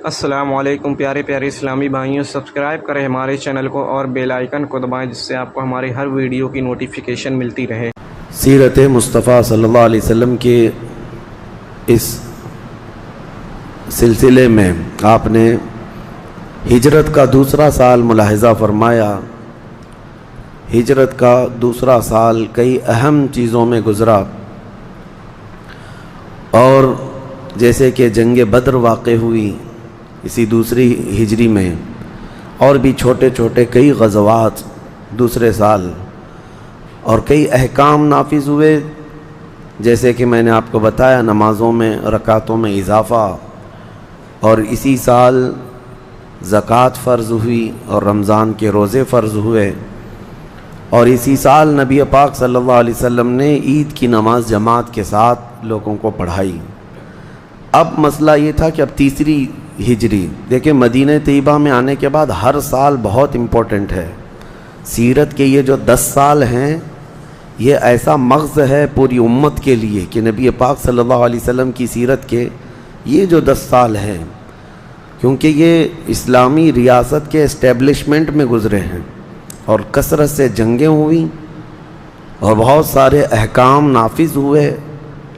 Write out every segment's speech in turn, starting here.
السلام علیکم پیارے پیارے اسلامی بھائیوں، سبسکرائب کریں ہمارے چینل کو اور بیل آئیکن کو دبائیں جس سے آپ کو ہماری ہر ویڈیو کی نوٹیفیکیشن ملتی رہے۔ سیرت مصطفیٰ صلی اللہ علیہ وسلم کے اس سلسلے میں آپ نے ہجرت کا دوسرا سال ملاحظہ فرمایا۔ ہجرت کا دوسرا سال کئی اہم چیزوں میں گزرا، اور جیسے کہ جنگ بدر واقع ہوئی اسی دوسری ہجری میں، اور بھی چھوٹے چھوٹے کئی غزوات دوسرے سال، اور کئی احکام نافذ ہوئے، جیسے کہ میں نے آپ کو بتایا نمازوں میں رکعتوں میں اضافہ، اور اسی سال زکوٰۃ فرض ہوئی اور رمضان کے روزے فرض ہوئے، اور اسی سال نبی پاک صلی اللہ علیہ وسلم نے عید کی نماز جماعت کے ساتھ لوگوں کو پڑھائی۔ اب مسئلہ یہ تھا کہ اب تیسری ہجری، دیکھیں مدینہ طیبہ میں آنے کے بعد ہر سال بہت امپورٹنٹ ہے۔ سیرت کے یہ جو 10 سال ہیں یہ ایسا مغز ہے پوری امت کے لیے کہ نبی پاک صلی اللہ علیہ وسلم کی سیرت کے یہ جو 10 سال ہیں، کیونکہ یہ اسلامی ریاست کے اسٹیبلشمنٹ میں گزرے ہیں، اور کثرت سے جنگیں ہوئیں اور بہت سارے احکام نافذ ہوئے،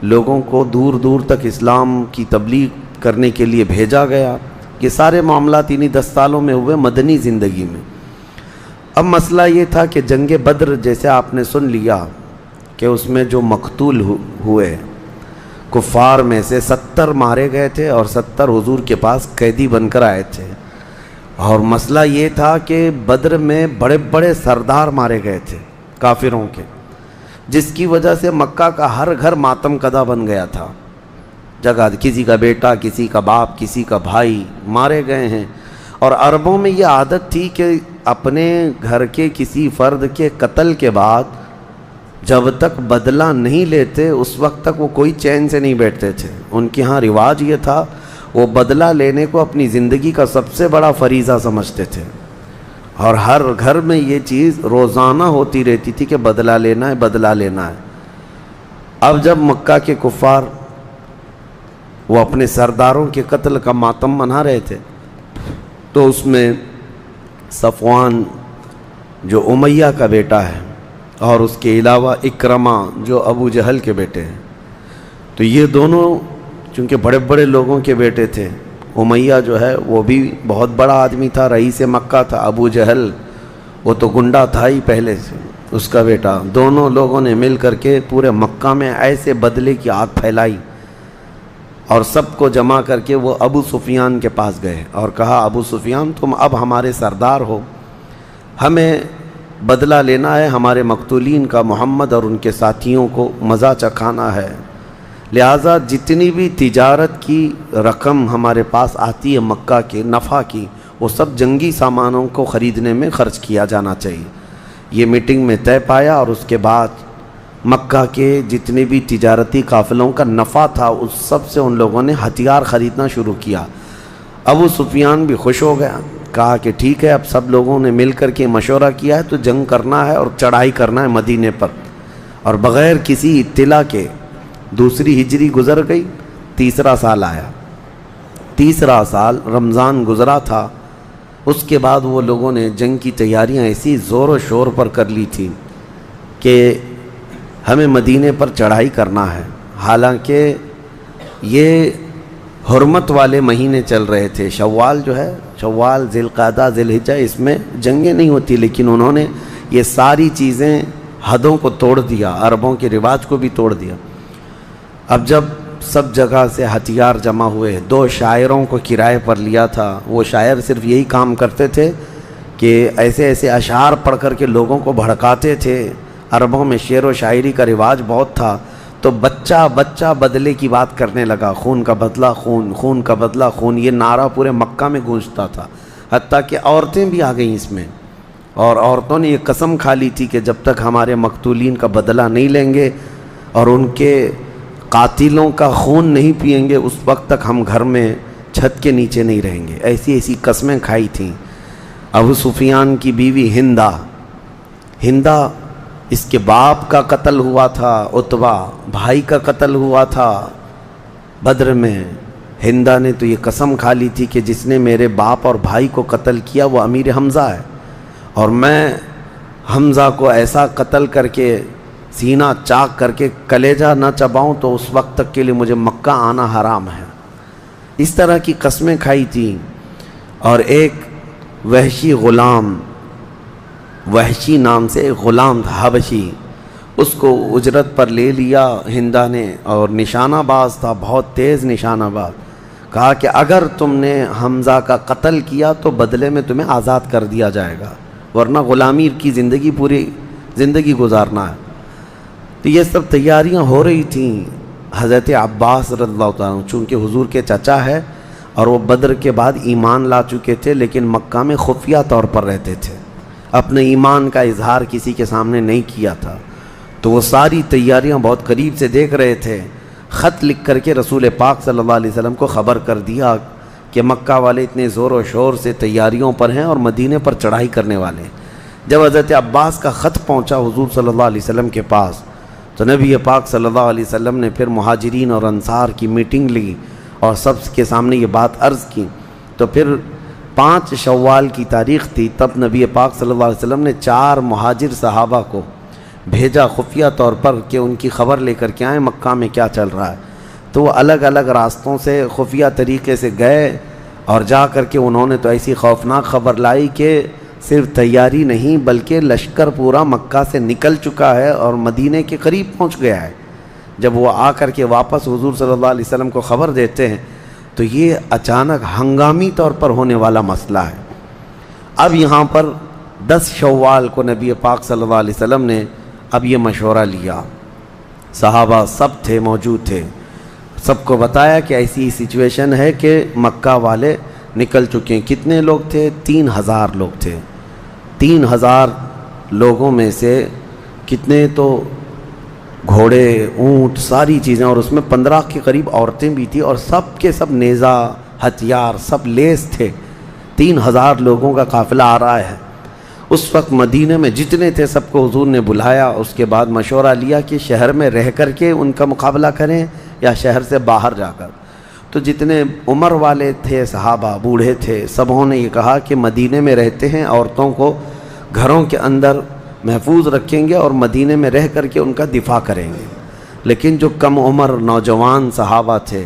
لوگوں کو دور دور تک اسلام کی تبلیغ کرنے کے لیے بھیجا گیا۔ یہ سارے معاملات انہی 10 سالوں میں ہوئے مدنی زندگی میں۔ اب مسئلہ یہ تھا کہ جنگ بدر جیسے آپ نے سن لیا کہ اس میں جو مقتول ہوئے کفار میں سے 70 مارے گئے تھے، اور 70 حضور کے پاس قیدی بن کر آئے تھے، اور مسئلہ یہ تھا کہ بدر میں بڑے بڑے سردار مارے گئے تھے کافروں کے، جس کی وجہ سے مکہ کا ہر گھر ماتم کدہ بن گیا تھا۔ جگہ کسی کا بیٹا، کسی کا باپ، کسی کا بھائی مارے گئے ہیں، اور عربوں میں یہ عادت تھی کہ اپنے گھر کے کسی فرد کے قتل کے بعد جب تک بدلہ نہیں لیتے اس وقت تک وہ کوئی چین سے نہیں بیٹھتے تھے۔ ان کے ہاں رواج یہ تھا، وہ بدلہ لینے کو اپنی زندگی کا سب سے بڑا فریضہ سمجھتے تھے، اور ہر گھر میں یہ چیز روزانہ ہوتی رہتی تھی کہ بدلہ لینا ہے، بدلہ لینا ہے۔ اب جب مکہ کے کفار وہ اپنے سرداروں کے قتل کا ماتم منا رہے تھے، تو اس میں صفوان جو امیہ کا بیٹا ہے، اور اس کے علاوہ اکرمہ جو ابو جہل کے بیٹے ہیں، تو یہ دونوں چونکہ بڑے بڑے لوگوں کے بیٹے تھے، امیہ جو ہے وہ بھی بہت بڑا آدمی تھا، رئیس مکہ تھا، ابو جہل وہ تو گنڈا تھا ہی پہلے سے، اس کا بیٹا، دونوں لوگوں نے مل کر کے پورے مکہ میں ایسے بدلے کی آگ پھیلائی، اور سب کو جمع کر کے وہ ابو سفیان کے پاس گئے اور کہا ابو سفیان تم اب ہمارے سردار ہو، ہمیں بدلہ لینا ہے ہمارے مقتولین کا، محمد اور ان کے ساتھیوں کو مزہ چکھانا ہے، لہٰذا جتنی بھی تجارت کی رقم ہمارے پاس آتی ہے مکہ کے نفع کی، وہ سب جنگی سامانوں کو خریدنے میں خرچ کیا جانا چاہیے۔ یہ میٹنگ میں طے پایا، اور اس کے بعد مکہ کے جتنے بھی تجارتی قافلوں کا نفع تھا اس سب سے ان لوگوں نے ہتھیار خریدنا شروع کیا۔ ابو سفیان بھی خوش ہو گیا، کہا کہ ٹھیک ہے، اب سب لوگوں نے مل کر کے مشورہ کیا ہے تو جنگ کرنا ہے اور چڑھائی کرنا ہے مدینے پر، اور بغیر کسی اطلاع کے دوسری ہجری گزر گئی، تیسرا سال آیا، تیسرا سال رمضان گزرا تھا۔ اس کے بعد وہ لوگوں نے جنگ کی تیاریاں ایسی زور و شور پر کر لی تھی کہ ہمیں مدینے پر چڑھائی کرنا ہے، حالانکہ یہ حرمت والے مہینے چل رہے تھے، شوال جو ہے، شوال، ذی القعدہ، ذی الحجہ، اس میں جنگیں نہیں ہوتی، لیکن انہوں نے یہ ساری چیزیں حدوں کو توڑ دیا، عربوں کے رواج کو بھی توڑ دیا۔ اب جب سب جگہ سے ہتھیار جمع ہوئے، 2 شاعروں کو کرائے پر لیا تھا، وہ شاعر صرف یہی کام کرتے تھے کہ ایسے ایسے اشعار پڑھ کر کے لوگوں کو بھڑکاتے تھے۔ عربوں میں شعر و شاعری کا رواج بہت تھا، تو بچہ بچہ بدلے کی بات کرنے لگا، خون کا بدلہ خون، خون کا بدلہ خون، یہ نعرہ پورے مکہ میں گونجتا تھا، حتیٰ کہ عورتیں بھی آ گئیں اس میں، اور عورتوں نے یہ قسم کھا لی تھی کہ جب تک ہمارے مقتولین کا بدلہ نہیں لیں گے اور ان کے قاتلوں کا خون نہیں پئیں گے اس وقت تک ہم گھر میں چھت کے نیچے نہیں رہیں گے، ایسی ایسی قسمیں کھائی تھیں۔ ابو سفیان کی بیوی ہندہ اس کے باپ کا قتل ہوا تھا، عتبہ بھائی کا قتل ہوا تھا بدر میں، ہندا نے تو یہ قسم کھا لی تھی کہ جس نے میرے باپ اور بھائی کو قتل کیا وہ امیر حمزہ ہے، اور میں حمزہ کو ایسا قتل کر کے سینہ چاک کر کے کلیجہ نہ چباؤں تو اس وقت تک کے لیے مجھے مکہ آنا حرام ہے۔ اس طرح کی قسمیں کھائی تھیں۔ اور ایک وحشی غلام، وحشی نام سے ایک غلام تھا حبشی، اس کو اجرت پر لے لیا ہندا نے، اور نشانہ باز تھا، بہت تیز نشانہ باز، کہا کہ اگر تم نے حمزہ کا قتل کیا تو بدلے میں تمہیں آزاد کر دیا جائے گا، ورنہ غلامی کی زندگی پوری زندگی گزارنا ہے۔ تو یہ سب تیاریاں ہو رہی تھیں۔ حضرت عباس رضی اللہ تعالیٰ عنہ چونکہ حضور کے چچا ہے اور وہ بدر کے بعد ایمان لا چکے تھے، لیکن مکہ میں خفیہ طور پر رہتے تھے، اپنے ایمان کا اظہار کسی کے سامنے نہیں کیا تھا، تو وہ ساری تیاریاں بہت قریب سے دیکھ رہے تھے۔ خط لکھ کر کے رسول پاک صلی اللہ علیہ وسلم کو خبر کر دیا کہ مکہ والے اتنے زور و شور سے تیاریوں پر ہیں اور مدینے پر چڑھائی کرنے والے ہیں۔ جب حضرت عباس کا خط پہنچا حضور صلی اللہ علیہ وسلم کے پاس تو نبی پاک صلی اللہ علیہ وسلم نے پھر مہاجرین اور انصار کی میٹنگ لی اور سب کے سامنے یہ بات عرض کی۔ تو پھر 5 شوال کی تاریخ تھی، تب نبی پاک صلی اللہ علیہ وسلم نے 4 مہاجر صحابہ کو بھیجا خفیہ طور پر کہ ان کی خبر لے کر کے آئیں مکہ میں کیا چل رہا ہے۔ تو وہ الگ الگ راستوں سے خفیہ طریقے سے گئے اور جا کر کے انہوں نے تو ایسی خوفناک خبر لائی کہ صرف تیاری نہیں بلکہ لشکر پورا مکہ سے نکل چکا ہے اور مدینے کے قریب پہنچ گیا ہے۔ جب وہ آ کر کے واپس حضور صلی اللہ علیہ وسلم کو خبر دیتے ہیں تو یہ اچانک ہنگامی طور پر ہونے والا مسئلہ ہے۔ اب یہاں پر 10 شوال کو نبی پاک صلی اللہ علیہ وسلم نے اب یہ مشورہ لیا، صحابہ سب تھے، موجود تھے، سب کو بتایا کہ ایسی سچویشن ہے کہ مکہ والے نکل چکے ہیں۔ کتنے لوگ تھے؟ 3000 لوگ تھے۔ 3000 لوگوں میں سے کتنے تو گھوڑے، اونٹ، ساری چیزیں، اور اس میں 15 کے قریب عورتیں بھی تھیں، اور سب کے سب نیزہ، ہتھیار سب لیس تھے۔ 3000 لوگوں کا قافلہ آ رہا ہے۔ اس وقت مدینہ میں جتنے تھے سب کو حضور نے بلایا، اس کے بعد مشورہ لیا کہ شہر میں رہ کر کے ان کا مقابلہ کریں یا شہر سے باہر جا کر۔ تو جتنے عمر والے تھے صحابہ، بوڑھے تھے، سبوں نے یہ کہا کہ مدینے میں رہتے ہیں، عورتوں کو گھروں کے اندر محفوظ رکھیں گے اور مدینے میں رہ کر کے ان کا دفاع کریں گے۔ لیکن جو کم عمر نوجوان صحابہ تھے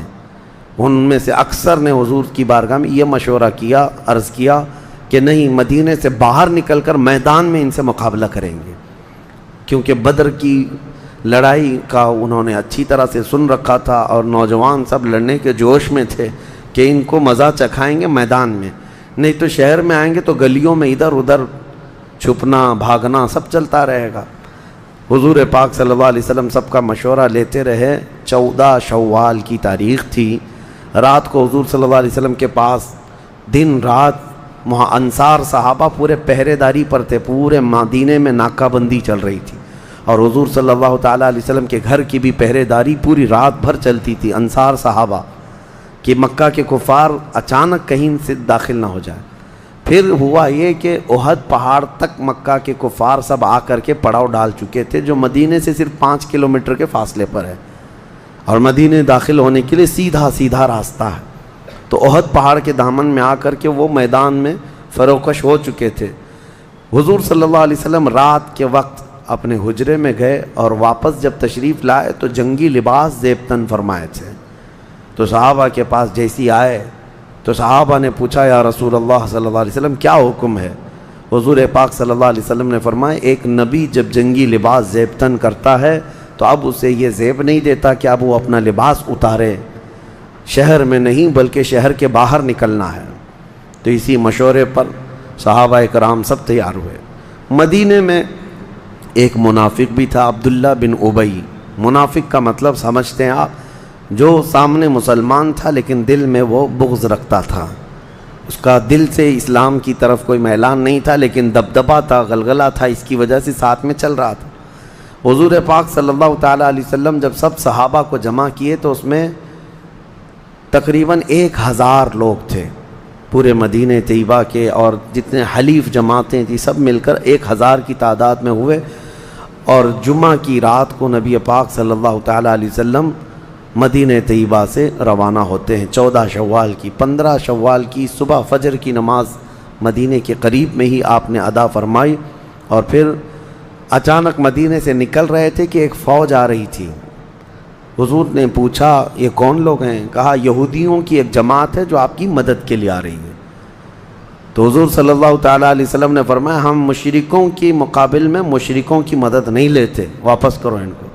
ان میں سے اکثر نے حضور کی بارگاہ میں یہ مشورہ کیا، عرض کیا کہ نہیں، مدینے سے باہر نکل کر میدان میں ان سے مقابلہ کریں گے، کیونکہ بدر کی لڑائی کا انہوں نے اچھی طرح سے سن رکھا تھا اور نوجوان سب لڑنے کے جوش میں تھے کہ ان کو مزہ چکھائیں گے میدان میں، نہیں تو شہر میں آئیں گے تو گلیوں میں ادھر ادھر چھپنا بھاگنا سب چلتا رہے گا۔ حضور پاک صلی اللہ علیہ وسلم سب کا مشورہ لیتے رہے۔ 14 شوال کی تاریخ تھی، رات کو حضور صلی اللہ علیہ وسلم کے پاس دن رات انصار صحابہ پورے پہرے داری پر تھے، پورے مدینے میں ناکہ بندی چل رہی تھی، اور حضور صلی اللہ تعالیٰ علیہ وسلم کے گھر کی بھی پہرے داری پوری رات بھر چلتی تھی، انصار صحابہ، کہ مکہ کے کفار اچانک کہیں سے داخل نہ ہو جائے۔ پھر ہوا یہ کہ احد پہاڑ تک مکہ کے کفار سب آ کر کے پڑاؤ ڈال چکے تھے، جو مدینے سے صرف 5 کلومیٹر کے فاصلے پر ہے، اور مدینے داخل ہونے کے لیے سیدھا سیدھا راستہ ہے۔ تو احد پہاڑ کے دامن میں آ کر کے وہ میدان میں فروکش ہو چکے تھے۔ حضور صلی اللہ علیہ وسلم رات کے وقت اپنے حجرے میں گئے اور واپس جب تشریف لائے تو جنگی لباس زیبتن فرمائے تھے۔ تو صحابہ کے پاس جیسی آئے تو صحابہ نے پوچھا یا رسول اللہ صلی اللہ علیہ وسلم کیا حکم ہے؟ حضور پاک صلی اللہ علیہ وسلم نے فرمایا ایک نبی جب جنگی لباس زیبتن کرتا ہے تو اب اسے یہ زیب نہیں دیتا کہ اب وہ اپنا لباس اتارے، شہر میں نہیں بلکہ شہر کے باہر نکلنا ہے۔ تو اسی مشورے پر صحابہ کرام سب تیار ہوئے۔ مدینے میں ایک منافق بھی تھا، عبداللہ بن ابی۔ منافق کا مطلب سمجھتے ہیں آپ، جو سامنے مسلمان تھا لیکن دل میں وہ بغض رکھتا تھا، اس کا دل سے اسلام کی طرف کوئی میلان نہیں تھا لیکن دبدبہ تھا، غلغلہ تھا، اس کی وجہ سے ساتھ میں چل رہا تھا۔ حضور پاک صلی اللہ تعالیٰ علیہ وسلم جب سب صحابہ کو جمع کیے تو اس میں تقریباً 1000 لوگ تھے پورے مدینہ طیبہ کے، اور جتنے حلیف جماعتیں تھیں سب مل کر 1000 کی تعداد میں ہوئے، اور جمعہ کی رات کو نبی پاک صلی اللہ تعالیٰ علیہ وسلم مدینہ طیبہ سے روانہ ہوتے ہیں 14 شوال کی 15 شوال کی صبح فجر کی نماز مدینہ کے قریب میں ہی آپ نے ادا فرمائی، اور پھر اچانک مدینہ سے نکل رہے تھے کہ ایک فوج آ رہی تھی۔ حضور نے پوچھا یہ کون لوگ ہیں؟ کہا یہودیوں کی ایک جماعت ہے جو آپ کی مدد کے لیے آ رہی ہے۔ تو حضور صلی اللہ تعالیٰ علیہ وسلم نے فرمایا ہم مشرکوں کی مقابل میں مشرکوں کی مدد نہیں لیتے، واپس کرو ان کو۔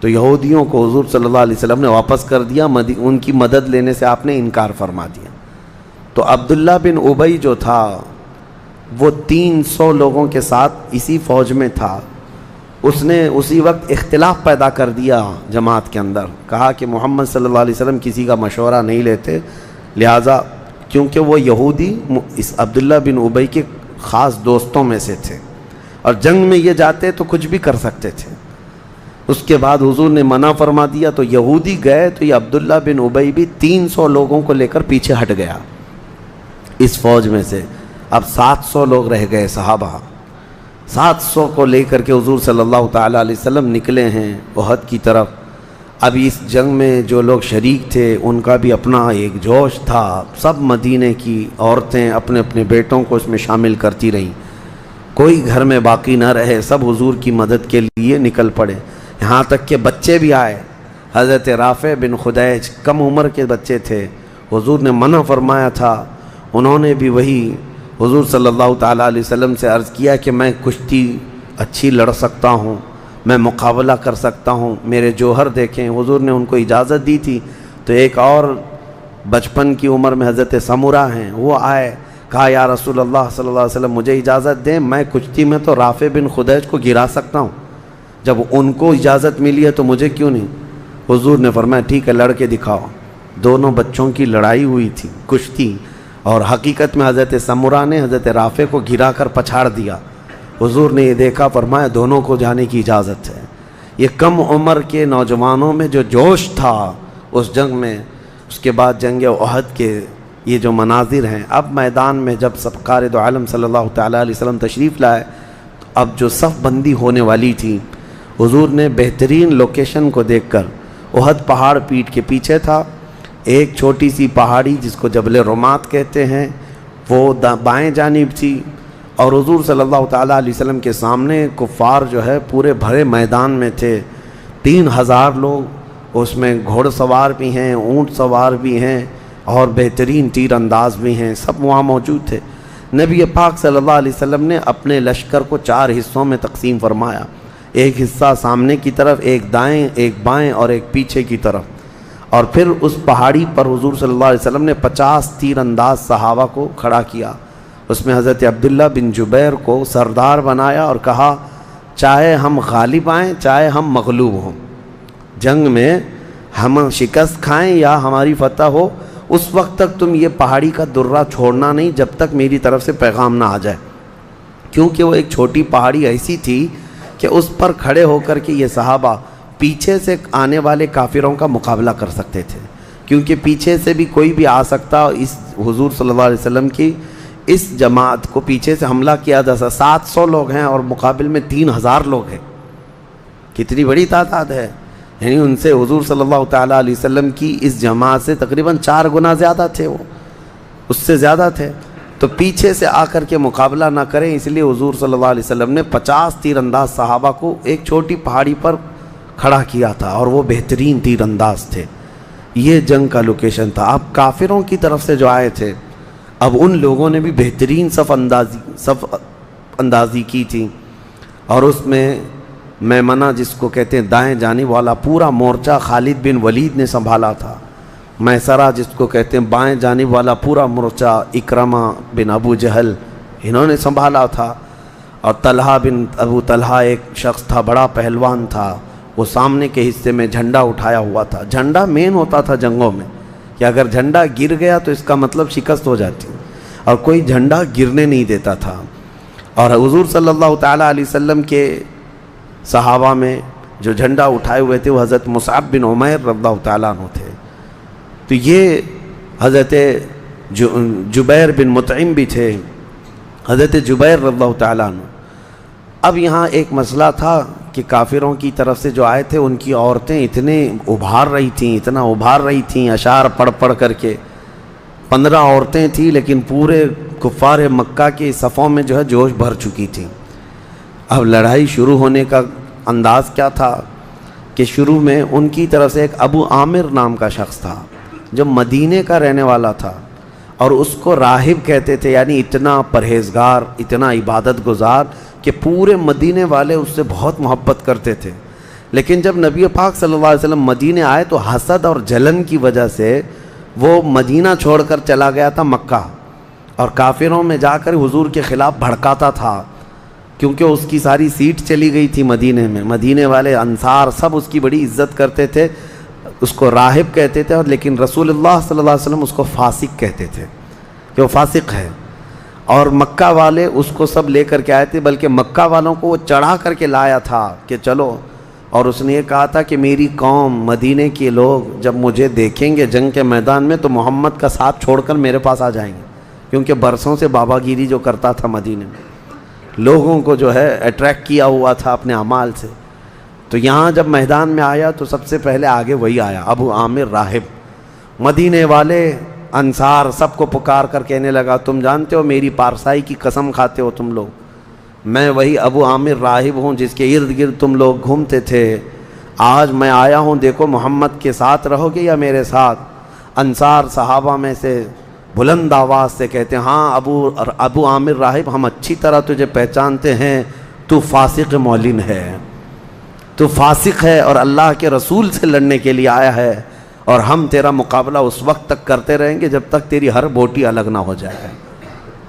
تو یہودیوں کو حضور صلی اللہ علیہ وسلم نے واپس کر دیا، ان کی مدد لینے سے آپ نے انکار فرما دیا۔ تو عبداللہ بن ابی جو تھا وہ 300 لوگوں کے ساتھ اسی فوج میں تھا، اس نے اسی وقت اختلاف پیدا کر دیا جماعت کے اندر، کہا کہ محمد صلی اللہ علیہ وسلم کسی کا مشورہ نہیں لیتے، لہٰذا کیونکہ وہ یہودی اس عبداللہ بن ابی کے خاص دوستوں میں سے تھے اور جنگ میں یہ جاتے تو کچھ بھی کر سکتے تھے۔ اس کے بعد حضور نے منع فرما دیا تو یہودی گئے، تو یہ عبداللہ بن ابی بھی 300 لوگوں کو لے کر پیچھے ہٹ گیا اس فوج میں سے۔ اب 700 لوگ رہ گئے صحابہ، 700 کو لے کر کے حضور صلی اللہ تعالیٰ علیہ وسلم نکلے ہیں احد کی طرف۔ اب اس جنگ میں جو لوگ شریک تھے ان کا بھی اپنا ایک جوش تھا، سب مدینے کی عورتیں اپنے اپنے بیٹوں کو اس میں شامل کرتی رہیں، کوئی گھر میں باقی نہ رہے، سب حضور کی مدد کے لیے نکل پڑے، یہاں تک کہ بچے بھی آئے۔ حضرت رافع بن خدیج کم عمر کے بچے تھے، حضور نے منع فرمایا تھا، انہوں نے بھی وہی حضور صلی اللہ تعالیٰ علیہ وسلم سے عرض کیا کہ میں کشتی اچھی لڑ سکتا ہوں، میں مقابلہ کر سکتا ہوں، میرے جوہر دیکھیں۔ حضور نے ان کو اجازت دی تھی۔ تو ایک اور بچپن کی عمر میں حضرت سمرہ ہیں، وہ آئے، کہا یا رسول اللہ صلی اللہ علیہ وسلم مجھے اجازت دیں، میں کشتی میں تو رافع بن خدیج کو گرا سکتا ہوں، جب ان کو اجازت ملی ہے تو مجھے کیوں نہیں؟ حضور نے فرمایا ٹھیک ہے لڑ کے دکھاؤ۔ دونوں بچوں کی لڑائی ہوئی تھی، کشتی، اور حقیقت میں حضرت سمرہ نے حضرت رافع کو گرا کر پچھاڑ دیا۔ حضور نے یہ دیکھا، فرمایا دونوں کو جانے کی اجازت ہے۔ یہ کم عمر کے نوجوانوں میں جو جوش تھا اس جنگ میں، اس کے بعد جنگ احد کے یہ جو مناظر ہیں، اب میدان میں جب سرکار دو عالم صلی اللہ تعالیٰ علیہ وسلم تشریف لائے تو اب جو صف بندی ہونے والی تھی، حضور نے بہترین لوکیشن کو دیکھ کر، احد پہاڑ پیٹھ کے پیچھے تھا، ایک چھوٹی سی پہاڑی جس کو جبل رمات کہتے ہیں وہ بائیں جانب تھی، اور حضور صلی اللہ تعالیٰ علیہ وسلم کے سامنے کفار جو ہے پورے بھرے میدان میں تھے، 3000 لوگ، اس میں گھوڑ سوار بھی ہیں، اونٹ سوار بھی ہیں، اور بہترین تیر انداز بھی ہیں، سب وہاں موجود تھے۔ نبی پاک صلی اللہ علیہ وسلم نے اپنے لشکر کو 4 حصوں میں تقسیم فرمایا، ایک حصہ سامنے کی طرف، ایک دائیں، ایک بائیں اور ایک پیچھے کی طرف، اور پھر اس پہاڑی پر حضور صلی اللہ علیہ وسلم نے 50 تیر انداز صحابہ کو کھڑا کیا، اس میں حضرت عبداللہ بن جبیر کو سردار بنایا اور کہا چاہے ہم غالب آئیں چاہے ہم مغلوب ہوں، جنگ میں ہم شکست کھائیں یا ہماری فتح ہو، اس وقت تک تم یہ پہاڑی کا درہ چھوڑنا نہیں جب تک میری طرف سے پیغام نہ آ جائے، کیونکہ وہ ایک چھوٹی پہاڑی ایسی تھی کہ اس پر کھڑے ہو کر کے یہ صحابہ پیچھے سے آنے والے کافروں کا مقابلہ کر سکتے تھے، کیونکہ پیچھے سے بھی کوئی بھی آ سکتا، اس حضور صلی اللہ علیہ وسلم کی اس جماعت کو پیچھے سے حملہ کیا جا سکتا۔ 700 لوگ ہیں اور مقابل میں 3000 لوگ ہیں، کتنی بڑی تعداد ہے، یعنی ان سے حضور صلی اللہ تعالیٰ علیہ وسلم کی اس جماعت سے تقریباً 4 گنا زیادہ تھے، وہ اس سے زیادہ تھے، تو پیچھے سے آ کر کے مقابلہ نہ کریں، اس لیے حضور صلی اللہ علیہ وسلم نے 50 تیر انداز صحابہ کو ایک چھوٹی پہاڑی پر کھڑا کیا تھا، اور وہ بہترین تیر انداز تھے۔ یہ جنگ کا لوکیشن تھا۔ اب کافروں کی طرف سے جو آئے تھے، اب ان لوگوں نے بھی بہترین صف اندازی کی تھی، اور اس میں میمنہ جس کو کہتے ہیں دائیں جانب والا پورا مورچہ خالد بن ولید نے سنبھالا تھا، میسرہ جس کو کہتے ہیں بائیں جانب والا پورا مورچہ اکرمہ بن ابو جہل انہوں نے سنبھالا تھا، اور طلحہ بن ابو طلحہ ایک شخص تھا، بڑا پہلوان تھا، وہ سامنے کے حصے میں جھنڈا اٹھایا ہوا تھا۔ جھنڈا مین ہوتا تھا جنگوں میں کہ اگر جھنڈا گر گیا تو اس کا مطلب شکست ہو جاتی، اور کوئی جھنڈا گرنے نہیں دیتا تھا۔ اور حضور صلی اللہ تعالیٰ علیہ وسلم کے صحابہ میں جو جھنڈا اٹھائے ہوئے تھے وہ حضرت مصعب بن عمیر رضی اللہ تعالیٰ عنہ تھے، تو یہ حضرت جبیر بن مطعم بھی تھے، حضرت جبیر رضی اللہ تعالیٰ عنہ۔ اب یہاں ایک مسئلہ تھا کہ کافروں کی طرف سے جو آئے تھے ان کی عورتیں اتنا ابھار رہی تھیں اشعار پڑھ پڑھ کر کے. 15 عورتیں تھیں لیکن پورے کفار مکہ کے صفوں میں جو ہے جوش بھر چکی تھیں. اب لڑائی شروع ہونے کا انداز کیا تھا کہ شروع میں ان کی طرف سے ایک ابو عامر نام کا شخص تھا جو مدینے کا رہنے والا تھا اور اس کو راہب کہتے تھے، یعنی اتنا پرہیزگار، اتنا عبادت گزار کہ پورے مدینے والے اس سے بہت محبت کرتے تھے. لیکن جب نبی پاک صلی اللہ علیہ وسلم مدینے آئے تو حسد اور جلن کی وجہ سے وہ مدینہ چھوڑ کر چلا گیا تھا مکہ، اور کافروں میں جا کر حضور کے خلاف بھڑکاتا تھا، کیونکہ اس کی ساری سیٹ چلی گئی تھی مدینے میں. مدینے والے انصار سب اس کی بڑی عزت کرتے تھے، اس کو راہب کہتے تھے، اور لیکن رسول اللہ صلی اللہ علیہ وسلم اس کو فاسق کہتے تھے کہ وہ فاسق ہے. اور مکہ والے اس کو سب لے کر کے آئے تھے، بلکہ مکہ والوں کو وہ چڑھا کر کے لایا تھا کہ چلو. اور اس نے یہ کہا تھا کہ میری قوم مدینے کے لوگ جب مجھے دیکھیں گے جنگ کے میدان میں تو محمد کا ساتھ چھوڑ کر میرے پاس آ جائیں گے، کیونکہ برسوں سے بابا گیری جو کرتا تھا مدینے میں، لوگوں کو جو ہے اٹریکٹ کیا ہوا تھا اپنے اعمال سے. تو یہاں جب میدان میں آیا تو سب سے پہلے آگے وہی آیا، ابو عامر راہب. مدینے والے انصار سب کو پکار کر کہنے لگا، تم جانتے ہو میری پارسائی کی قسم کھاتے ہو تم لوگ، میں وہی ابو عامر راہب ہوں جس کے ارد گرد تم لوگ گھومتے تھے. آج میں آیا ہوں، دیکھو محمد کے ساتھ رہو گے یا میرے ساتھ؟ انصار صحابہ میں سے بلند آواز سے کہتے ہیں، ہاں ابو عامر راہب، ہم اچھی طرح تجھے پہچانتے ہیں، تو فاسق معلن ہے، تو فاسق ہے اور اللہ کے رسول سے لڑنے کے لیے آیا ہے، اور ہم تیرا مقابلہ اس وقت تک کرتے رہیں گے جب تک تیری ہر بوٹی الگ نہ ہو جائے.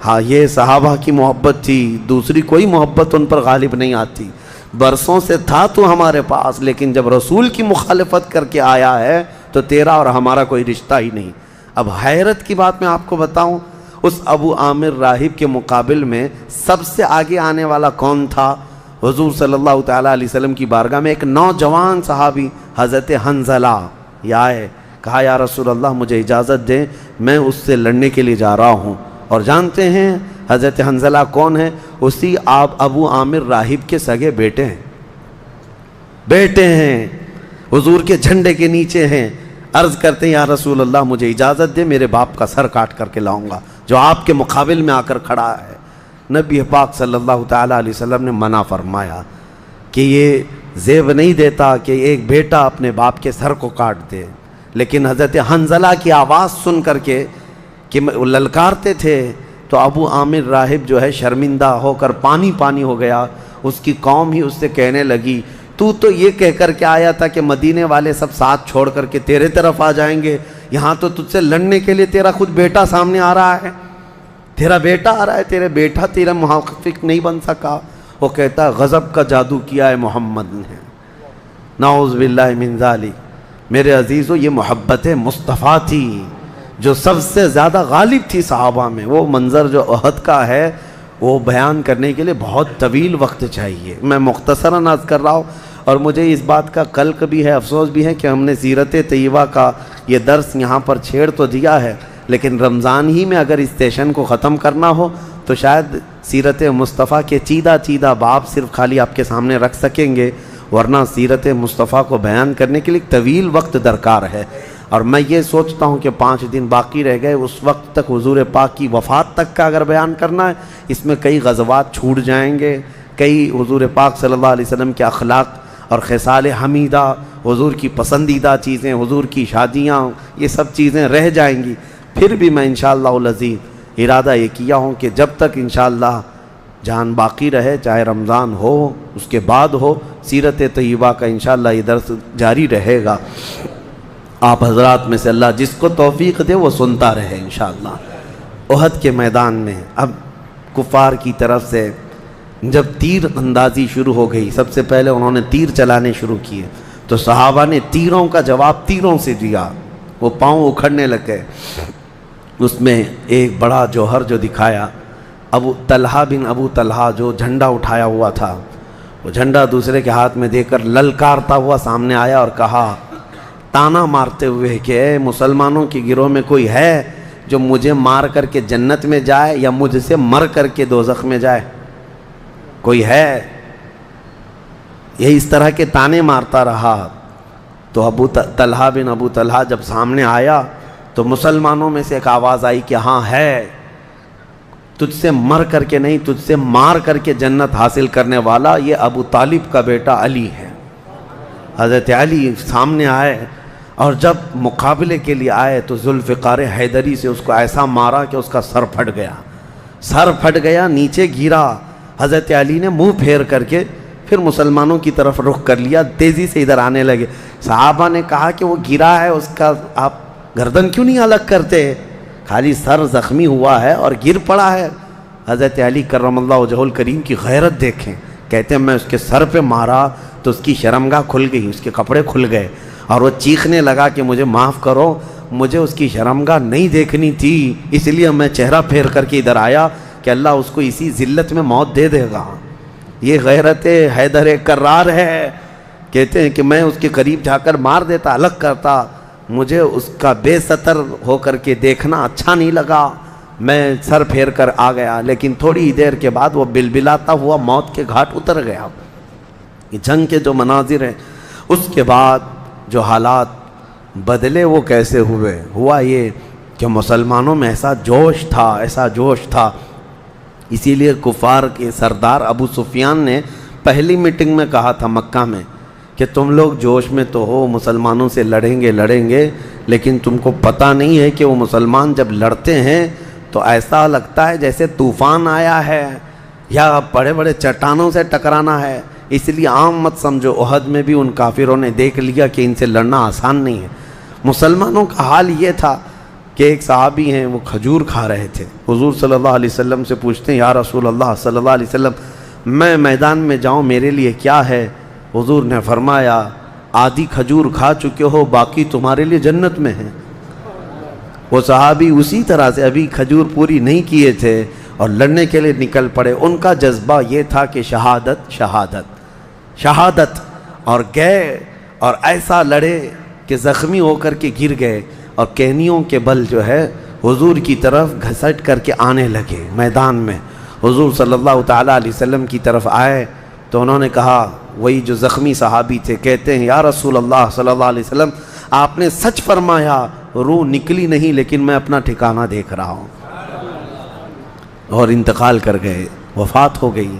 ہاں، یہ صحابہ کی محبت تھی، دوسری کوئی محبت ان پر غالب نہیں آتی. برسوں سے تھا تو ہمارے پاس، لیکن جب رسول کی مخالفت کر کے آیا ہے تو تیرا اور ہمارا کوئی رشتہ ہی نہیں. اب حیرت کی بات میں آپ کو بتاؤں، اس ابو عامر راہب کے مقابل میں سب سے آگے آنے والا کون تھا؟ حضور صلی اللہ تعالیٰ علیہ وسلم کی بارگاہ میں ایک نوجوان صحابی حضرت حنظلہ یہ آئے، کہا یا رسول اللہ مجھے اجازت دیں، میں اس سے لڑنے کے لیے جا رہا ہوں. اور جانتے ہیں حضرت حنظلہ کون ہے؟ اسی ابو عامر راہب کے سگے بیٹے ہیں، حضور کے جھنڈے کے نیچے ہیں. عرض کرتے ہیں یا رسول اللہ مجھے اجازت دے، میرے باپ کا سر کاٹ کر کے لاؤں گا جو آپ کے مقابل میں آ کر کھڑا ہے. نبی پاک صلی اللہ تعالیٰ علیہ وسلم نے منع فرمایا کہ یہ زیب نہیں دیتا کہ ایک بیٹا اپنے باپ کے سر کو کاٹ دے. لیکن حضرت حنظلہ کی آواز سن کر کے کہ للکارتے تھے تو ابو عامر راہب جو ہے شرمندہ ہو کر پانی ہو گیا. اس کی قوم ہی اس سے کہنے لگی، تو یہ کہہ کر کے آیا تھا کہ مدینے والے سب ساتھ چھوڑ کر کے تیرے طرف آ جائیں گے، یہاں تو تجھ سے لڑنے کے لیے تیرا خود بیٹا سامنے آ رہا ہے، تیرا بیٹا آ رہا ہے، تیرے بیٹا تیرا محافظ نہیں بن سکا. وہ کہتا غضب کا جادو کیا ہے محمد نے، نعوذ باللہ من ذالک. میرے عزیزو، یہ محبت مصطفیٰ تھی جو سب سے زیادہ غالب تھی صحابہ میں. وہ منظر جو احد کا ہے وہ بیان کرنے کے لیے بہت طویل وقت چاہیے، میں مختصراً عرض کر رہا ہوں. اور مجھے اس بات کا قلق بھی ہے، افسوس بھی ہے کہ ہم نے سیرت طیبہ کا یہ درس یہاں پر چھیڑ تو دیا ہے، لیکن رمضان ہی میں اگر اس سیشن کو ختم کرنا ہو تو شاید سیرت مصطفیٰ کے چیدہ باب صرف خالی آپ کے سامنے رکھ سکیں گے، ورنہ سیرت مصطفیٰ کو بیان کرنے کے لیے طویل وقت درکار ہے. اور میں یہ سوچتا ہوں کہ 5 دن باقی رہ گئے، اس وقت تک حضور پاک کی وفات تک کا اگر بیان کرنا ہے، اس میں کئی غزوات چھوٹ جائیں گے، کئی حضور پاک صلی اللہ علیہ وسلم کے اخلاق اور خصال حمیدہ، حضور کی پسندیدہ چیزیں، حضور کی شادیاں، یہ سب چیزیں رہ جائیں گی. پھر بھی میں انشاءاللہ العزیز ارادہ یہ کیا ہوں کہ جب تک انشاءاللہ جان باقی رہے، چاہے رمضان ہو اس کے بعد ہو، سیرت طیبہ کا انشاءاللہ یہ درس جاری رہے گا. آپ حضرات میں سے اللہ جس کو توفیق دے وہ سنتا رہے انشاءاللہ. احد کے میدان میں اب کفار کی طرف سے جب تیر اندازی شروع ہو گئی، سب سے پہلے انہوں نے تیر چلانے شروع کیے تو صحابہ نے تیروں کا جواب تیروں سے دیا، وہ پاؤں اکھڑنے لگ گئے. اس میں ایک بڑا جوہر جو دکھایا، ابو طلحہ جو جھنڈا اٹھایا ہوا تھا، وہ جھنڈا دوسرے کے ہاتھ میں دے کر للکارتا ہوا سامنے آیا اور کہا تانا مارتے ہوئے کہ اے مسلمانوں کے گروہ میں کوئی ہے جو مجھے مار کر کے جنت میں جائے یا مجھ سے مر کر کے دوزخ میں جائے؟ کوئی ہے؟ یہ اس طرح کے تانے مارتا رہا تو طلحہ بن ابو طلحہ جب سامنے آیا تو مسلمانوں میں سے ایک آواز آئی کہ ہاں ہے، تجھ سے مر کر کے نہیں، تجھ سے مار کر کے جنت حاصل کرنے والا یہ ابو طالب کا بیٹا علی ہے۔ حضرت علی سامنے آئے اور جب مقابلے کے لیے آئے تو ذوالفقار حیدری سے اس کو ایسا مارا کہ اس کا سر پھٹ گیا، نیچے گرا۔ حضرت علی نے منہ پھیر کر کے پھر مسلمانوں کی طرف رخ کر لیا، تیزی سے ادھر آنے لگے۔ صحابہ نے کہا کہ وہ گرا ہے، اس کا آپ گردن کیوں نہیں الگ کرتے؟ خالی سر زخمی ہوا ہے اور گر پڑا ہے۔ حضرت علی کرم اللہ وجہہ الکریم کی غیرت دیکھیں، کہتے ہیں میں اس کے سر پہ مارا تو اس کی شرمگاہ کھل گئی، اس کے کپڑے کھل گئے اور وہ چیخنے لگا کہ مجھے معاف کرو، مجھے اس کی شرمگاہ نہیں دیکھنی تھی، اس لیے میں چہرہ پھیر کر کے ادھر آیا کہ اللہ اس کو اسی ذلت میں موت دے دے گا۔ یہ غیرت حیدر کرار ہے۔ کہتے ہیں کہ میں اس کے قریب جا کر مار دیتا، الگ کرتا، مجھے اس کا بے ستر ہو کر کے دیکھنا اچھا نہیں لگا، میں سر پھیر کر آ گیا، لیکن تھوڑی دیر کے بعد وہ بلبلاتا ہوا موت کے گھاٹ اتر گیا۔ یہ جنگ کے جو مناظر ہیں، اس کے بعد جو حالات بدلے وہ کیسے ہوئے؟ ہوا یہ کہ مسلمانوں میں ایسا جوش تھا، اسی لیے کفار کے سردار ابو سفیان نے پہلی میٹنگ میں کہا تھا مکہ میں کہ تم لوگ جوش میں تو ہو، مسلمانوں سے لڑیں گے، لیکن تم کو پتہ نہیں ہے کہ وہ مسلمان جب لڑتے ہیں تو ایسا لگتا ہے جیسے طوفان آیا ہے یا بڑے بڑے چٹانوں سے ٹکرانا ہے، اس لیے عام مت سمجھو۔ احد میں بھی ان کافروں نے دیکھ لیا کہ ان سے لڑنا آسان نہیں ہے۔ مسلمانوں کا حال یہ تھا کہ ایک صحابی ہیں، وہ کھجور کھا رہے تھے، حضور صلی اللہ علیہ وسلم سے پوچھتے ہیں یا رسول اللہ صلی اللہ علیہ وسلم میں میدان میں جاؤں میرے لیے کیا ہے؟ حضور نے فرمایا آدھی کھجور کھا چکے ہو، باقی تمہارے لیے جنت میں ہے۔ وہ صحابی اسی طرح سے ابھی کھجور پوری نہیں کیے تھے اور لڑنے کے لیے نکل پڑے۔ ان کا جذبہ یہ تھا کہ شہادت اور گئے اور ایسا لڑے کہ زخمی ہو کر کے گر گئے اور کہنیوں کے بل جو ہے حضور کی طرف گھسٹ کر کے آنے لگے میدان میں۔ حضور صلی اللہ تعالیٰ علیہ وسلم کی طرف آئے تو انہوں نے کہا، وہی جو زخمی صحابی تھے، کہتے ہیں یا رسول اللہ صلی اللہ علیہ وسلم آپ نے سچ فرمایا، روح نکلی نہیں لیکن میں اپنا ٹھکانہ دیکھ رہا ہوں، اور انتقال کر گئے، وفات ہو گئی۔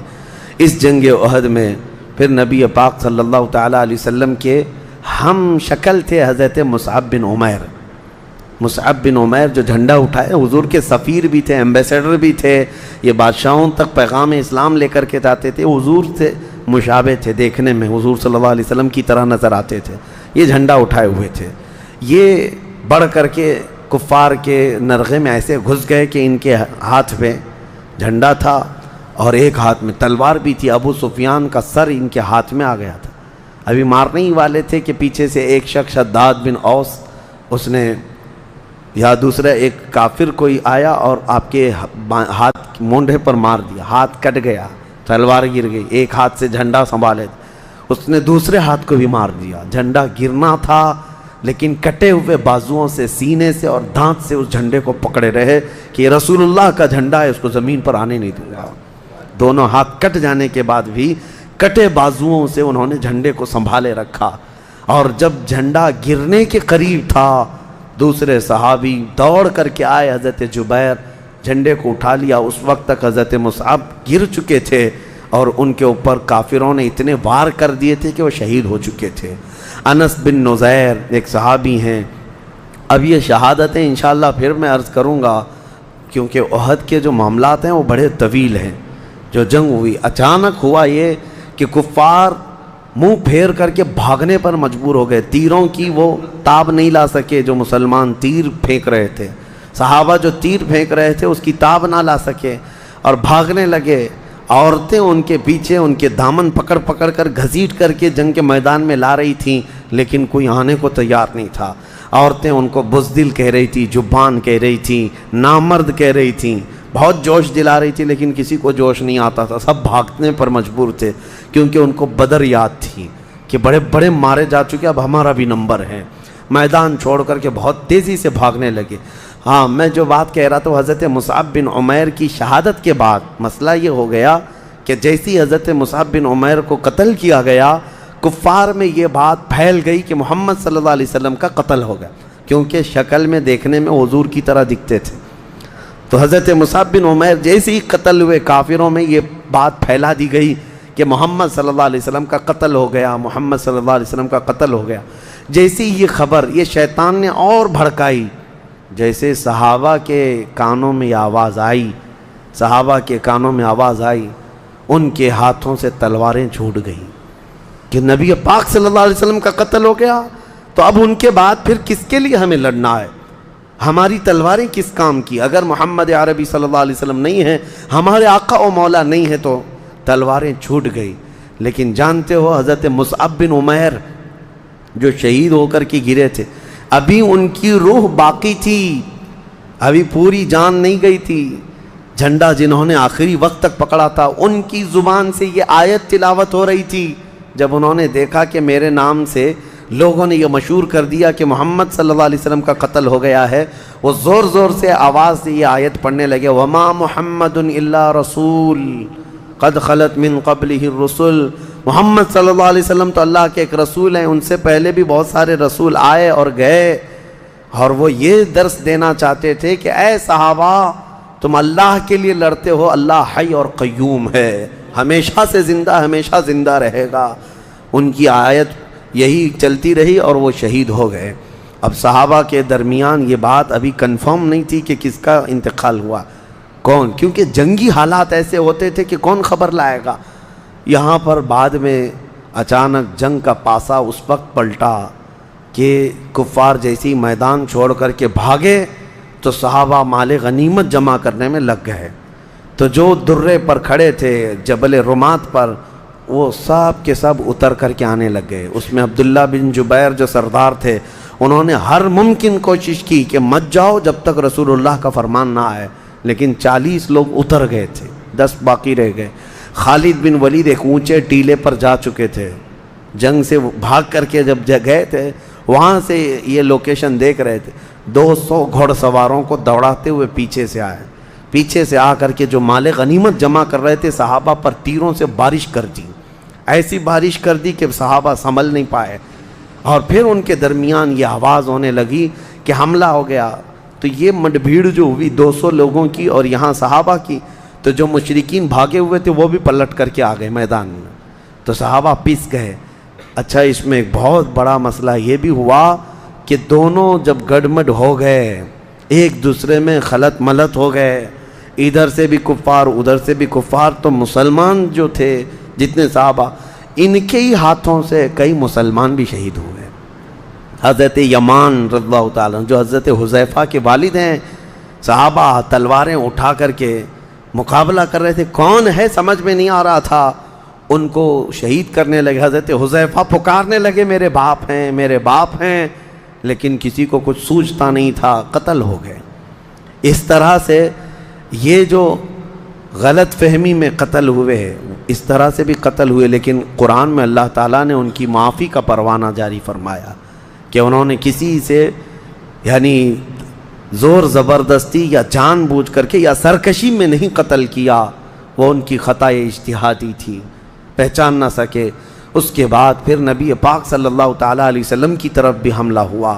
اس جنگ احد میں پھر نبی پاک صلی اللہ تعالیٰ علیہ وسلم کے ہم شکل تھے حضرت مصعب بن عمیر جو جھنڈا اٹھائے، حضور کے سفیر بھی تھے، ایمبیسیڈر بھی تھے، یہ بادشاہوں تک پیغام اسلام لے کر کے جاتے تھے، حضور سے مشابہ تھے، دیکھنے میں حضور صلی اللہ علیہ وسلم کی طرح نظر آتے تھے، یہ جھنڈا اٹھائے ہوئے تھے۔ یہ بڑھ کر کے کفار کے نرغے میں ایسے گھس گئے کہ ان کے ہاتھ پہ جھنڈا تھا اور ایک ہاتھ میں تلوار بھی تھی، ابو سفیان کا سر ان کے ہاتھ میں آ گیا تھا۔ ابھی مارنے ہی والے تھے کہ پیچھے سے ایک شخص شداد بن اوس، اس نے یا دوسرا ایک کافر کوئی آیا اور آپ کے ہاتھ مونڈھے پر مار دیا، ہاتھ کٹ گیا، تلوار گر گئی، ایک ہاتھ سے جھنڈا سنبھالے، اس نے دوسرے ہاتھ کو بھی مار دیا۔ جھنڈا گرنا تھا لیکن کٹے ہوئے بازوؤں سے، سینے سے اور دانت سے اس جھنڈے کو پکڑے رہے کہ یہ رسول اللہ کا جھنڈا ہے، اس کو زمین پر آنے نہیں دوں گا۔ دونوں ہاتھ کٹ جانے کے بعد بھی کٹے بازوؤں سے انہوں نے جھنڈے کو سنبھالے رکھا، اور جب جھنڈا گرنے کے قریب تھا دوسرے صحابی دوڑ کر کے آئے، حضرت جبیر، جھنڈے کو اٹھا لیا۔ اس وقت تک حضرت مصعب گر چکے تھے اور ان کے اوپر کافروں نے اتنے وار کر دیے تھے کہ وہ شہید ہو چکے تھے۔ انس بن نزیر ایک صحابی ہیں، اب یہ شہادتیں انشاءاللہ پھر میں عرض کروں گا، کیونکہ احد کے جو معاملات ہیں وہ بڑے طویل ہیں۔ جو جنگ ہوئی، اچانک ہوا یہ کہ کفار منہ پھیر کر کے بھاگنے پر مجبور ہو گئے، تیروں کی وہ تاب نہیں لا سکے، جو مسلمان تیر پھینک رہے تھے، صحابہ جو تیر پھینک رہے تھے اس کی تاب نہ لا سکے اور بھاگنے لگے۔ عورتیں ان کے پیچھے ان کے دامن پکڑ پکڑ کر گھسیٹ کر کے جنگ کے میدان میں لا رہی تھیں، لیکن کوئی آنے کو تیار نہیں تھا۔ عورتیں ان کو بزدل کہہ رہی تھی، جبان کہہ رہی تھیں، نامرد کہہ رہی تھیں، بہت جوش دلا رہی تھی، لیکن کسی کو جوش نہیں آتا تھا، سب بھاگنے پر مجبور تھے، کیونکہ ان کو بدر یاد تھی کہ بڑے بڑے مارے جا چکے، اب ہمارا بھی نمبر ہے۔ میدان چھوڑ کر کے بہت تیزی سے بھاگنے لگے۔ ہاں، میں جو بات کہہ رہا تھا، حضرت مصعب بن عمیر کی شہادت کے بعد مسئلہ یہ ہو گیا کہ جیسی حضرت مصعب بن عمیر کو قتل کیا گیا، کفار میں یہ بات پھیل گئی کہ محمد صلی اللہ علیہ وسلم کا قتل ہو گیا، کیونکہ شکل میں دیکھنے میں حضور کی طرح دکھتے تھے۔ تو حضرت مصعب بن عمیر جیسے ہی قتل ہوئے، کافروں میں یہ بات پھیلا دی گئی کہ محمد صلی اللہ علیہ وسلم کا قتل ہو گیا، محمد صلی اللہ علیہ وسلم کا قتل ہو گیا۔ جیسی یہ خبر یہ شیطان نے اور بھڑکائی، جیسے صحابہ کے کانوں میں یہ آواز آئی، صحابہ کے کانوں میں آواز آئی، ان کے ہاتھوں سے تلواریں چھوٹ گئیں کہ نبی پاک صلی اللہ علیہ وسلم کا قتل ہو گیا، تو اب ان کے بعد پھر کس کے لیے ہمیں لڑنا ہے؟ ہماری تلواریں کس کام کی؟ اگر محمد عربی صلی اللہ علیہ وسلم نہیں ہیں، ہمارے آقا و مولا نہیں ہے، تو تلواریں چھوٹ گئی۔ لیکن جانتے ہو حضرت مصعب بن عمیر جو شہید ہو کر کے گرے تھے، ابھی ان کی روح باقی تھی، ابھی پوری جان نہیں گئی تھی۔ جھنڈا جنہوں نے آخری وقت تک پکڑا تھا، ان کی زبان سے یہ آیت تلاوت ہو رہی تھی۔ جب انہوں نے دیکھا کہ میرے نام سے لوگوں نے یہ مشہور کر دیا کہ محمد صلی اللہ علیہ وسلم کا قتل ہو گیا ہے، وہ زور زور سے آواز سے یہ آیت پڑھنے لگے، وَمَا مُحَمَّدٌ إِلَّا رَسُولٌ قَدْ خَلَتْ مِن قَبْلِهِ الرُّسُلُ۔ محمد صلی اللہ علیہ وسلم تو اللہ کے ایک رسول ہیں، ان سے پہلے بھی بہت سارے رسول آئے اور گئے، اور وہ یہ درس دینا چاہتے تھے کہ اے صحابہ، تم اللہ کے لیے لڑتے ہو، اللہ حی اور قیوم ہے، ہمیشہ سے زندہ، ہمیشہ زندہ رہے گا۔ ان کی آیت یہی چلتی رہی اور وہ شہید ہو گئے۔ اب صحابہ کے درمیان یہ بات ابھی کنفرم نہیں تھی کہ کس کا انتقال ہوا، کون، کیونکہ جنگی حالات ایسے ہوتے تھے کہ کون خبر لائے گا۔ یہاں پر بعد میں اچانک جنگ کا پاسا اس وقت پلٹا کہ کفار جیسی میدان چھوڑ کر کے بھاگے تو صحابہ مال غنیمت جمع کرنے میں لگ گئے۔ تو جو درے پر کھڑے تھے جبل رمات پر، وہ سب کے سب اتر کر کے آنے لگ گئے۔ اس میں عبداللہ بن جبیر جو سردار تھے، انہوں نے ہر ممکن کوشش کی کہ مت جاؤ جب تک رسول اللہ کا فرمان نہ آئے، لیکن 40 لوگ اتر گئے تھے، 10 باقی رہ گئے۔ خالد بن ولید ایک اونچے ٹیلے پر جا چکے تھے، جنگ سے بھاگ کر کے جب گئے تھے، وہاں سے یہ لوکیشن دیکھ رہے تھے، 200 گھوڑ سواروں کو دوڑاتے ہوئے پیچھے سے آئے، پیچھے سے آ کر کے جو مال غنیمت جمع کر رہے تھے، صحابہ پر تیروں سے بارش کر دی، ایسی بارش کر دی کہ صحابہ سنبھل نہیں پائے، اور پھر ان کے درمیان یہ آواز ہونے لگی کہ حملہ ہو گیا۔ تو یہ مڈ بھیڑ جو ہوئی 200 لوگوں کی اور یہاں صحابہ کی، تو جو مشرکین بھاگے ہوئے تھے وہ بھی پلٹ کر کے آ گئے میدان میں، تو صحابہ پس گئے۔ اچھا، اس میں ایک بہت بڑا مسئلہ یہ بھی ہوا کہ دونوں جب گڑمڈ ہو گئے، ایک دوسرے میں خلط ملط ہو گئے، ادھر سے بھی کفار ادھر سے بھی کفار، تو مسلمان جو تھے جتنے صحابہ، ان کے ہی ہاتھوں سے کئی مسلمان بھی شہید ہوئے۔ حضرت یمان رضی اللہ تعالیٰ جو حضرت حذیفہ کے والد ہیں، صحابہ تلواریں اٹھا کر کے مقابلہ کر رہے تھے، کون ہے سمجھ میں نہیں آ رہا تھا، ان کو شہید کرنے لگے۔ حضرت حذیفہ پکارنے لگے میرے باپ ہیں، میرے باپ ہیں، لیکن کسی کو کچھ سوچتا نہیں تھا، قتل ہو گئے۔ اس طرح سے یہ جو غلط فہمی میں قتل ہوئے، اس طرح سے بھی قتل ہوئے، لیکن قرآن میں اللہ تعالیٰ نے ان کی معافی کا پروانہ جاری فرمایا کہ انہوں نے کسی سے یعنی زور زبردستی یا جان بوجھ کر کے یا سرکشی میں نہیں قتل کیا، وہ ان کی خطا اجتہادی تھی، پہچان نہ سکے۔ اس کے بعد پھر نبی پاک صلی اللہ تعالیٰ علیہ وسلم کی طرف بھی حملہ ہوا۔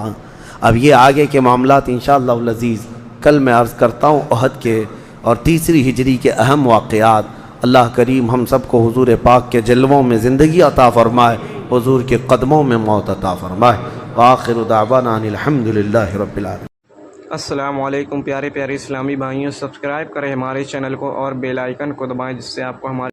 اب یہ آگے کے معاملات انشاءاللہ العزیز کل میں عرض کرتا ہوں، احد کے اور تیسری ہجری کے اہم واقعات۔ اللہ کریم ہم سب کو حضور پاک کے جلووں میں زندگی عطا فرمائے، حضور کے قدموں میں موت عطا فرمائے۔ وآخر دعوانا ان الحمدللہ رب العالمین۔ السلام علیکم پیارے پیارے اسلامی بھائیوں، سبسکرائب کریں ہمارے چینل کو اور بیل آئیکن کو دبائیں، جس سے آپ کو ہمارے